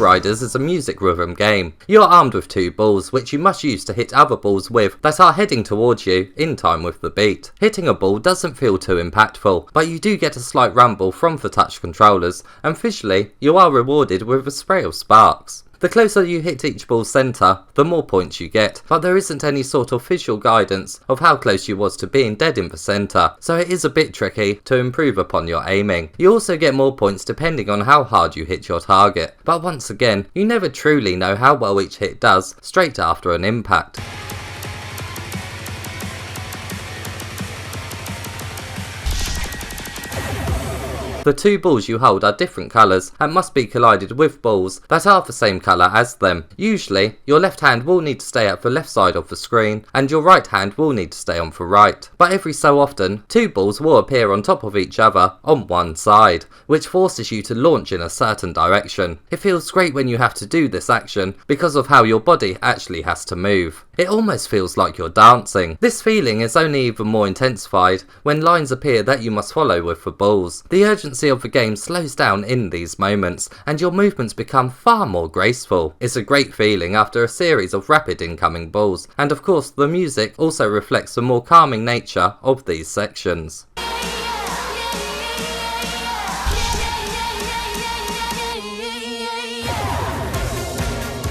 Riders is a music rhythm game. You are armed with 2 balls which you must use to hit other balls with that are heading towards you in time with the beat. Hitting a ball doesn't feel too impactful, but you do get a slight rumble from the touch controllers, and visually you are rewarded with a spray of sparks. The closer you hit each ball's centre, the more points you get, but there isn't any sort of visual guidance of how close you was to being dead in the centre, so it is a bit tricky to improve upon your aiming. You also get more points depending on how hard you hit your target, but once again, you never truly know how well each hit does straight after an impact. The 2 balls you hold are different colours and must be collided with balls that are the same colour as them. Usually, your left hand will need to stay at the left side of the screen and your right hand will need to stay on the right. But every so often, 2 balls will appear on top of each other on one side, which forces you to launch in a certain direction. It feels great when you have to do this action because of how your body actually has to move. It almost feels like you're dancing. This feeling is only even more intensified when lines appear that you must follow with the balls. The urgency of the game slows down in these moments and your movements become far more graceful. It's a great feeling after a series of rapid incoming balls, and of course the music also reflects the more calming nature of these sections.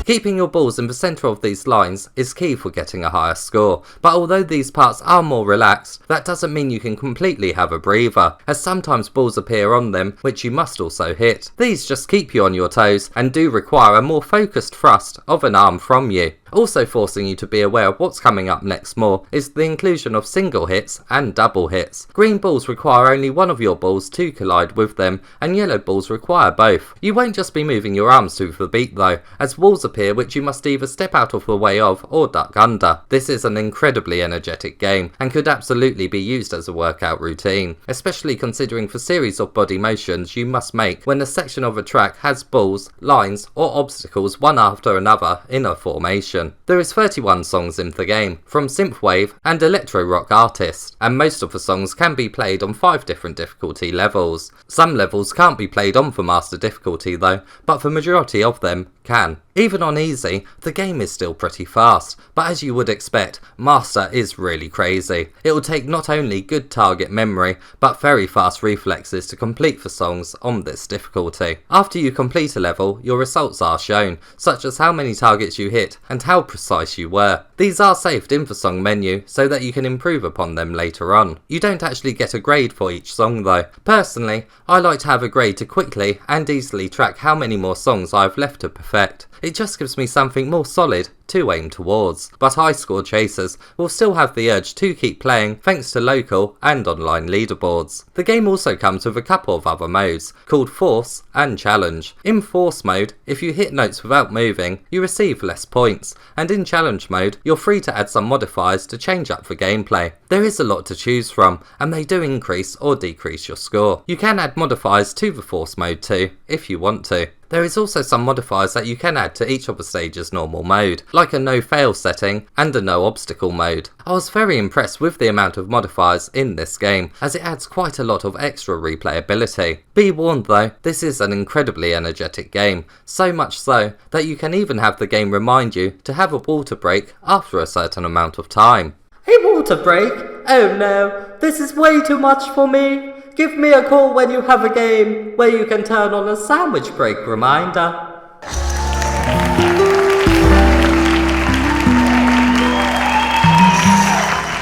Keeping your balls in the centre of these lines is key for getting a higher score, but although these parts are more relaxed, that doesn't mean you can completely have a breather, as sometimes balls appear on them which you must also hit. These just keep you on your toes and do require a more focused thrust of an arm from you. Also forcing you to be aware of what's coming up next more is the inclusion of single hits and double hits. Green balls require only one of your balls to collide with them, and yellow balls require both. You won't just be moving your arms to the beat though, as walls appear which you must either step out of the way of or duck under. This is an incredibly energetic game and could absolutely be used as a workout routine, especially considering the series of body motions you must make when a section of a track has balls, lines or obstacles one after another in a formation. There is 31 songs in the game, from synthwave and electro rock artists, and most of the songs can be played on 5 different difficulty levels. Some levels can't be played on the master difficulty though, but the majority of them can. Even on easy, the game is still pretty fast, but as you would expect, master is really crazy. It will take not only good target memory, but very fast reflexes to complete the songs on this difficulty. After you complete a level, your results are shown, such as how many targets you hit and how precise you were. These are saved in the song menu so that you can improve upon them later on. You don't actually get a grade for each song though. Personally, I like to have a grade to quickly and easily track how many more songs I have left to perfect. It just gives me something more solid to aim towards, but high score chasers will still have the urge to keep playing thanks to local and online leaderboards. The game also comes with a couple of other modes, called Force and Challenge. In Force mode, if you hit notes without moving, you receive less points, and in Challenge mode, you're free to add some modifiers to change up the gameplay. There is a lot to choose from, and they do increase or decrease your score. You can add modifiers to the Force mode too, if you want to. There is also some modifiers that you can add to each of the stage's normal mode, like a no fail setting and a no obstacle mode. I was very impressed with the amount of modifiers in this game, as it adds quite a lot of extra replayability. Be warned though, this is an incredibly energetic game, so much so that you can even have the game remind you to have a water break after a certain amount of time. A water break? Oh no, this is way too much for me. Give me a call when you have a game where you can turn on a sandwich break reminder.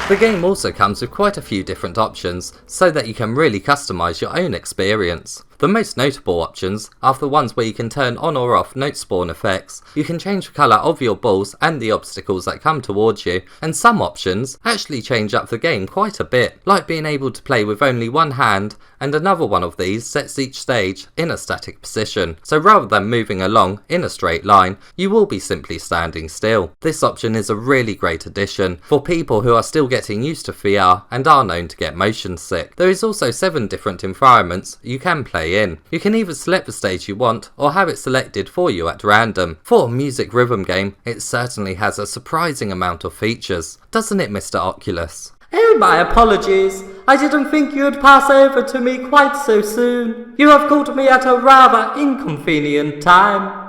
The game also comes with quite a few different options, so that you can really customise your own experience. The most notable options are the ones where you can turn on or off note spawn effects, you can change the colour of your balls and the obstacles that come towards you, and some options actually change up the game quite a bit, like being able to play with only one hand, and another one of these sets each stage in a static position, so rather than moving along in a straight line, you will be simply standing still. This option is a really great addition for people who are still getting used to VR and are known to get motion sick. There is also 7 different environments you can play in. You can either select the stage you want or have it selected for you at random. For a music rhythm game, it certainly has a surprising amount of features, doesn't it, Mr Oculus? Oh, my apologies. I didn't think you'd pass over to me quite so soon. You have caught me at a rather inconvenient time.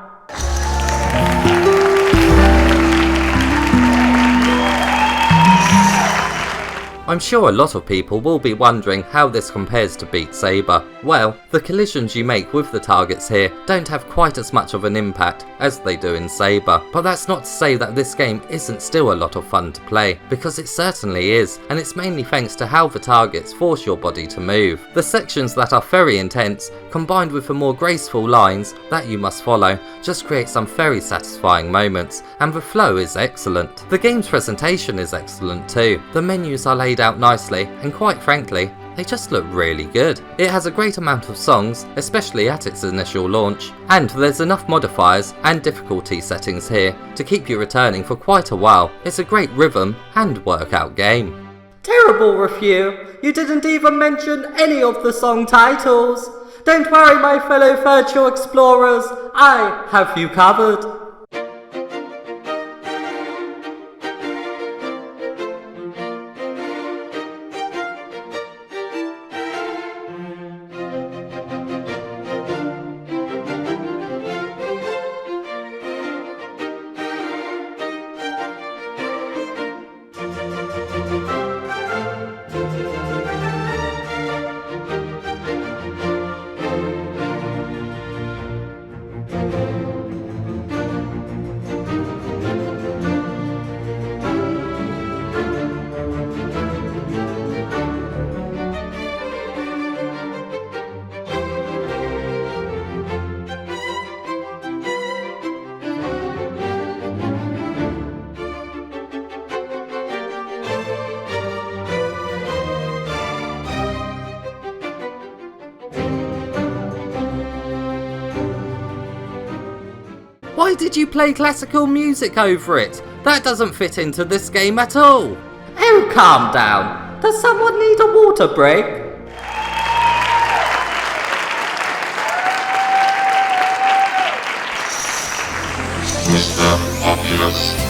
I'm sure a lot of people will be wondering how this compares to Beat Saber. Well, the collisions you make with the targets here don't have quite as much of an impact as they do in Saber, but that's not to say that this game isn't still a lot of fun to play, because it certainly is, and it's mainly thanks to how the targets force your body to move. The sections that are very intense, combined with the more graceful lines that you must follow, just create some very satisfying moments, and the flow is excellent. The game's presentation is excellent too. The menus are laid out nicely, and quite frankly, they just look really good. It has a great amount of songs, especially at its initial launch, and there's enough modifiers and difficulty settings here to keep you returning for quite a while. It's a great rhythm and workout game. Terrible review! You didn't even mention any of the song titles! Don't worry, my fellow virtual explorers, I have you covered. Why did you play classical music over it? That doesn't fit into this game at all. Oh, calm down. Does someone need a water break? Mr. Oculus.